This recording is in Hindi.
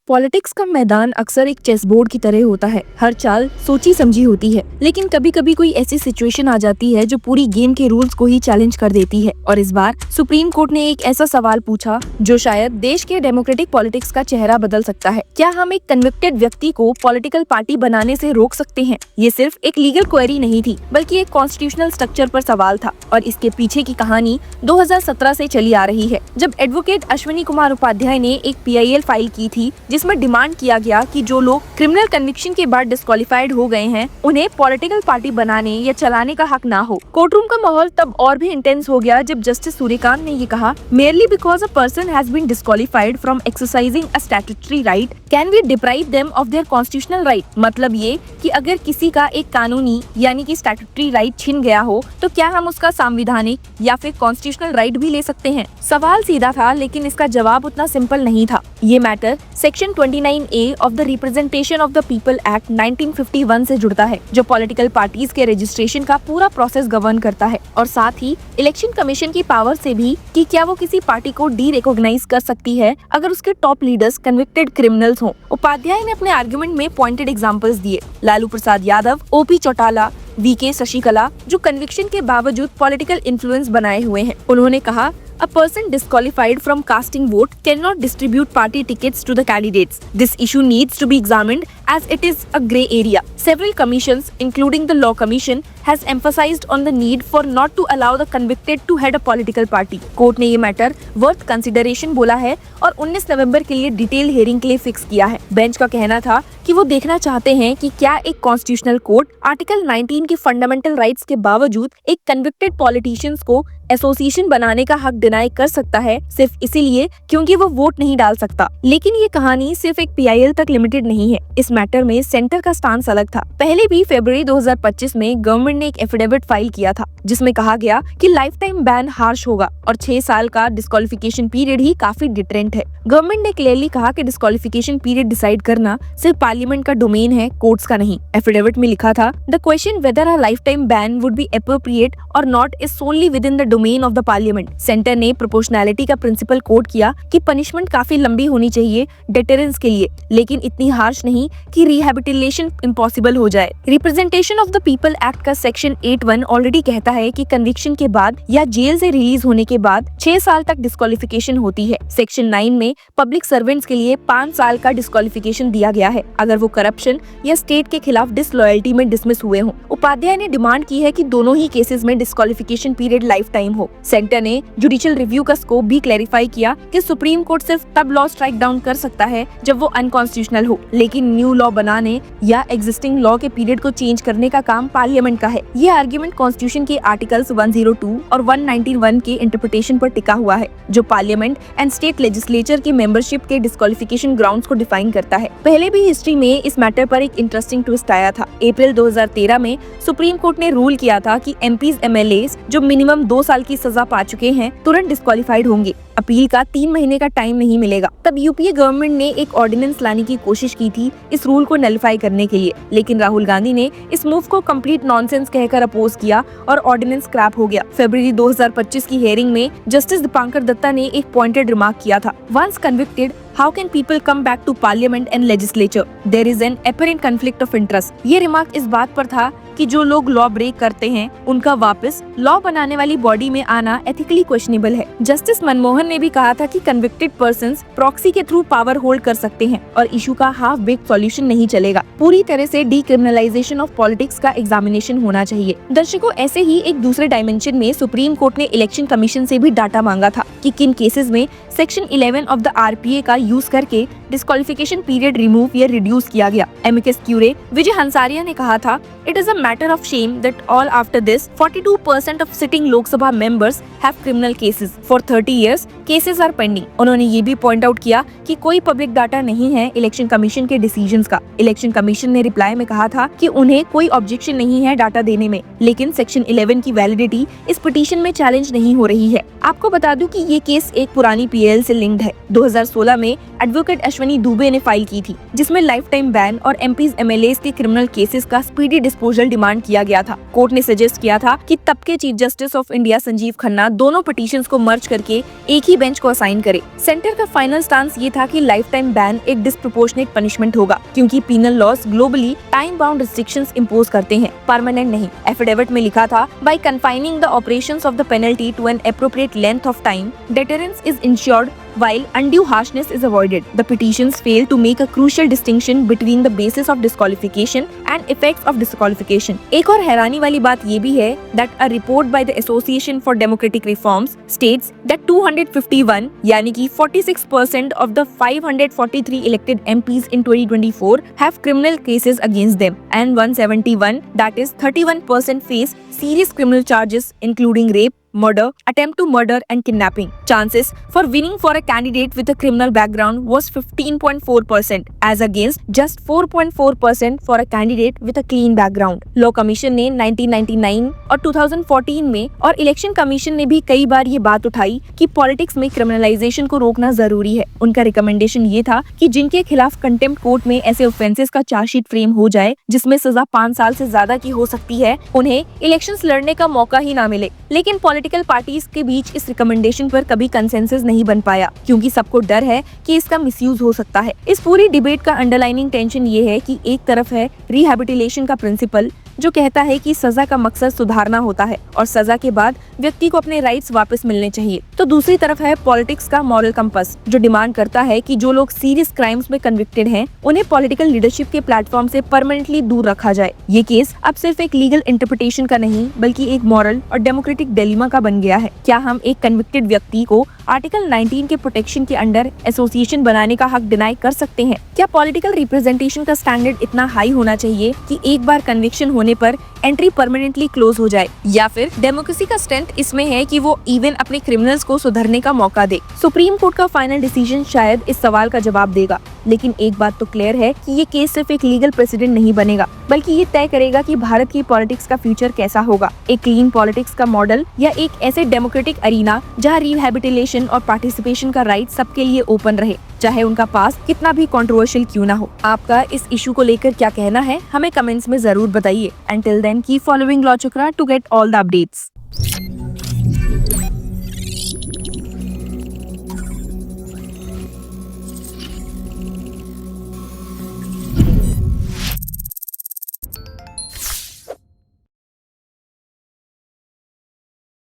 पॉलिटिक्स का मैदान अक्सर एक चेस बोर्ड की तरह होता है। हर चाल सोची समझी होती है, लेकिन कभी कभी कोई ऐसी सिचुएशन आ जाती है जो पूरी गेम के रूल्स को ही चैलेंज कर देती है। और इस बार सुप्रीम कोर्ट ने एक ऐसा सवाल पूछा जो शायद देश के डेमोक्रेटिक पॉलिटिक्स का चेहरा बदल सकता है। क्या हम एक कन्विक्टेड व्यक्ति को पॉलिटिकल पार्टी बनाने से रोक सकते हैं? ये सिर्फ एक लीगल क्वेरी नहीं थी, बल्कि एक कॉन्स्टिट्यूशनल स्ट्रक्चर पर सवाल था। और इसके पीछे की कहानी 2017 से चली आ रही है, जब एडवोकेट अश्विनी कुमार उपाध्याय ने एक PIL फाइल की थी, जिसमें डिमांड किया गया कि जो लोग क्रिमिनल कन्विक्शन के बाद डिस्क्वालिफाइड हो गए हैं, उन्हें पॉलिटिकल पार्टी बनाने या चलाने का हक ना हो। कोर्टरूम का माहौल तब और भी इंटेंस हो गया जब जस्टिस सूर्यकांत ने ये कहा, merely because a person has been disqualified from exercising a statutory right, can we deprive them of their constitutional right? मतलब ये कि अगर किसी का एक कानूनी यानी कि स्टैट्यूटरी राइट छिन गया हो, तो क्या हम उसका संवैधानिक या फिर कॉन्स्टिट्यूशनल राइट भी ले सकते हैं? सवाल सीधा था, लेकिन इसका जवाब उतना सिंपल नहीं था। ये matter section 29A of the representation of the people act 1951 से जुड़ता है, जो पॉलिटिकल पार्टीज के रजिस्ट्रेशन का पूरा प्रोसेस गवर्न करता है, और साथ ही इलेक्शन कमीशन की पावर से भी कि क्या वो किसी पार्टी को डी रिकॉग्नाइज कर सकती है अगर उसके टॉप लीडर्स कन्विक्टेड क्रिमिनल्स हों। उपाध्याय ने अपने आर्गुमेंट में पॉइंटेड एग्जांपल्स दिए, लालू प्रसाद यादव, OP चौटाला, VK शशिकला, जो कन्विक्शन के बावजूद पॉलिटिकल इन्फ्लुएंस बनाए हुए हैं। उन्होंने कहा, A person disqualified from casting vote cannot distribute party tickets to the candidates. This issue needs to be examined as it is a grey area. Several commissions, including the Law Commission, has emphasized on the need for not to allow the convicted to head a political party. Court ने ये मैटर वर्थ कंसिडरेशन बोला है और 19 नवंबर के लिए डिटेल हियरिंग के लिए फिक्स किया है। बेंच का कहना था कि वो देखना चाहते हैं कि क्या एक कॉन्स्टिट्यूशनल कोर्ट आर्टिकल 19 के फंडामेंटल राइट्स के बावजूद एक कन्विक्टेड पॉलिटिशियंस को एसोसिएशन बनाने का हक डिनाई कर सकता है, सिर्फ इसीलिए क्योंकि वो वोट नहीं डाल सकता। लेकिन ये कहानी सिर्फ एक PIL तक लिमिटेड नहीं है। इस मैटर में सेंटर का स्टांस अलग था। पहले भी फरवरी 2025 में गवर्नमेंट ने एक एफिडेविट फाइल किया था, जिसमें कहा गया कि लाइफ टाइम बैन हार्श होगा और 6 साल का डिस्क्वालिफिकेशन पीरियड ही काफी डिटरेंट है। गवर्नमेंट ने क्लियरली कहा कि डिस्क्वालिफिकेशन पीरियड डिसाइड करना सिर्फ पार्लियामेंट का डोमेन है, कोर्ट्स का नहीं। एफिडेविट में लिखा था, the question whether a life time ban would be appropriate और not is solely within the domain of the parliament. Centre ने प्रोपोर्शनैलिटी का प्रिंसिपल कोट किया कि पनिशमेंट काफी लंबी होनी चाहिए डेटरेंस के लिए, लेकिन इतनी हार्श नहीं कि रिहैबिलिटेशन इम्पॉसिबल हो जाए। Representation of the people act का सेक्शन 8(1) ऑलरेडी कहता है कि कन्विक्शन के बाद या जेल से रिलीज होने के बाद 6 साल तक डिस्क्वालिफिकेशन होती है। सेक्शन 9 में पब्लिक सर्वेंट्स के लिए 5 साल का डिस्क्वालिफिकेशन दिया गया है अगर वो करप्शन या स्टेट के खिलाफ डिसलॉयल्टी में डिसमिस हुए हों। उपाध्याय ने डिमांड की है कि दोनों ही केसेस में डिस्क्वालिफिकेशन पीरियड लाइफ टाइम हो। सेंटर ने जुडिशियल रिव्यू का स्कोप भी क्लैरिफाई किया कि सुप्रीम कोर्ट सिर्फ तब लॉ स्ट्राइक डाउन कर सकता है जब वो अनकॉन्स्टिट्यूशनल हो, लेकिन न्यू लॉ बनाने या एग्जिस्टिंग लॉ के पीरियड को चेंज करने का काम पार्लियामेंट का है। ये आर्गुमेंट कॉन्स्टिट्यूशन के आर्टिकल्स 102 और 191 के इंटरप्रिटेशन पर टिका हुआ है, जो पार्लियामेंट एंड स्टेट लेजिस्लेचर की मेंबरशिप के डिस्क्वालिफिकेशन ग्राउंड्स को डिफाइन करता है। पहले भी हिस्ट्री में इस मैटर पर एक इंटरेस्टिंग ट्विस्ट आया था। अप्रैल 2013 में सुप्रीम कोर्ट ने रूल किया था कि MPs MLAs जो मिनिमम 2 साल की सजा पा चुके हैं तुरंत डिस्क्वालिफाइड होंगे। अपील का 3 महीने का टाइम नहीं मिलेगा। तब UPA गवर्नमेंट ने एक ऑर्डिनेंस लाने की कोशिश की थी इस रूल को नलिफाई करने के लिए, लेकिन राहुल गांधी ने इस मूव को कंप्लीट नॉनसेंस कहकर अपोज किया और ऑर्डिनेंस स्क्रैप हो गया। फरवरी 2025 की हियरिंग में जस्टिस दीपांकर दत्ता ने एक पॉइंटेड रिमार्क किया था, once convicted how can people come back to parliament and legislature, there is an apparent conflict of interest. ये रिमार्क इस बात पर था कि जो लोग लॉ ब्रेक करते हैं उनका वापस लॉ बनाने वाली बॉडी में आना एथिकली क्वेश्चनेबल है। जस्टिस मनमोहन ने भी कहा था कि कन्विक्टेड पर्संस प्रॉक्सी के थ्रू पावर होल्ड कर सकते हैं और इशू का हाफ बेक्ड सॉल्यूशन नहीं चलेगा। पूरी तरह से डीक्रिमिनलाइजेशन ऑफ पॉलिटिक्स का एग्जामिनेशन होना चाहिए। दर्शकों, ऐसे ही एक दूसरे डायमेंशन में सुप्रीम कोर्ट ने इलेक्शन कमीशन से भी डाटा मांगा था कि किन केसेस में सेक्शन 11 ऑफ द RPA का यूज करके डिस्क्वालिफिकेशन पीरियड रिमूव या रिड्यूस किया गया। एमिकस क्यूरे विजय हंसारिया ने कहा था, it is a matter of shame that all after this 42% of sitting Lok Sabha members have criminal cases for 30 years, cases are pending. उन्होंने ये भी पॉइंट आउट किया कि कोई पब्लिक डाटा नहीं है इलेक्शन कमीशन के डिसीजंस का। इलेक्शन कमीशन ने रिप्लाई में कहा था कि उन्हें कोई ऑब्जेक्शन नहीं है डाटा देने में, लेकिन सेक्शन 11 की वैलिडिटी इस पिटीशन में चैलेंज नहीं हो रही है। आपको बता दूं कि ये केस एक पुरानी पीएल से लिंक्ड है। 2016 में एडवोकेट अश्वनी दुबे ने फाइल की थी, जिसमें लाइफ टाइम बैन और एमपीज एमएलएज के क्रिमिनल केसेस का स्पीडी डिस्पोजल डिमांड किया गया था। कोर्ट ने सजेस्ट किया था कि तब के chief justice of India Sanjiv Khanna दोनों पिटीशंस को मर्ज करके एक ही बेंच को असाइन करे। सेंटर का फाइनल स्टांस ये था कि लाइफ टाइम बैन एक डिस्प्रोपोर्शनेट पनिशमेंट होगा, क्योंकि penal laws globally time bound restrictions impose करते हैं, परमानेंट नहीं। एफिडेविट में लिखा था, by confining the operations of the penalty to an appropriate length of time, deterrence is ensured while undue harshness is avoided. The petitions fail to make a crucial distinction between the basis of disqualification and effects of disqualification. एक और हैरानी वाली बात ये भी है that a report by the Association for Democratic Reforms states that 251 यानी कि 46% of the 543 elected MPs in 2024 have criminal cases against them, and 171, that is 31%, face serious criminal charges including rape, murder, attempt to murder and kidnapping. Chances for winning for a candidate with a criminal background was 15.4% as against just 4.4% for a candidate with a clean background. Law Commission ने 1999 और 2014 में और इलेक्शन कमीशन ने भी कई बार ये बात उठाई कि पॉलिटिक्स में क्रिमिनलाइजेशन को रोकना जरूरी है। उनका रिकमेंडेशन ये था कि जिनके खिलाफ कंटेम्प्ट कोर्ट में ऐसे ऑफेंसेस का चार्जशीट फ्रेम हो जाए जिसमें सजा 5 साल से ज्यादा की हो सकती है, उन्हें इलेक्शंस लड़ने का मौका ही ना मिले। लेकिन पॉलिटिकल पार्टीज के बीच इस रिकमेंडेशन पर कभी कंसेंसस नहीं बन पाया, क्योंकि सबको डर है कि इसका मिसयूज हो सकता है। इस पूरी डिबेट का अंडरलाइनिंग टेंशन ये है कि एक तरफ है रिहैबिलिटेशन का प्रिंसिपल, जो कहता है कि सजा का मकसद सुधारना होता है और सजा के बाद व्यक्ति को अपने राइट्स वापस मिलने चाहिए, तो दूसरी तरफ है पॉलिटिक्स का मॉरल कंपास, जो डिमांड करता है कि जो लोग सीरियस क्राइम्स में कन्विक्टेड हैं, उन्हें पॉलिटिकल लीडरशिप के प्लेटफॉर्म से परमानेंटली दूर रखा जाए। ये केस अब सिर्फ एक लीगल इंटरप्रिटेशन का नहीं, बल्कि एक मॉरल और डेमोक्रेटिक डिलेमा का बन गया है। क्या हम एक कन्विक्टेड व्यक्ति को आर्टिकल 19 के प्रोटेक्शन के अंडर एसोसिएशन बनाने का हक डिनाई कर सकते हैं? क्या पॉलिटिकल रिप्रेजेंटेशन का स्टैंडर्ड इतना हाई होना चाहिए कि एक बार कन्विक्शन होने पर एंट्री परमानेंटली क्लोज हो जाए? या फिर डेमोक्रेसी का स्ट्रेंथ इसमें है कि वो इवन अपने क्रिमिनल्स को सुधरने का मौका दे? सुप्रीम कोर्ट का फाइनल डिसीजन शायद इस सवाल का जवाब देगा, लेकिन एक बात तो क्लियर है कि ये केस सिर्फ एक लीगल प्रेसिडेंट नहीं बनेगा, बल्कि ये तय करेगा कि भारत की पॉलिटिक्स का फ्यूचर कैसा होगा। एक क्लीन पॉलिटिक्स का मॉडल या एक ऐसे डेमोक्रेटिक अरीना जहाँ रिहैबिलिटेशन और पार्टिसिपेशन का राइट सबके लिए ओपन रहे, चाहे उनका पास कितना भी कंट्रोवर्शियल क्यों ना हो। आपका इस इशू को लेकर क्या कहना है, हमें कमेंट्स में जरूर बताइए। Until then, keep following Law Chakra to get all the updates.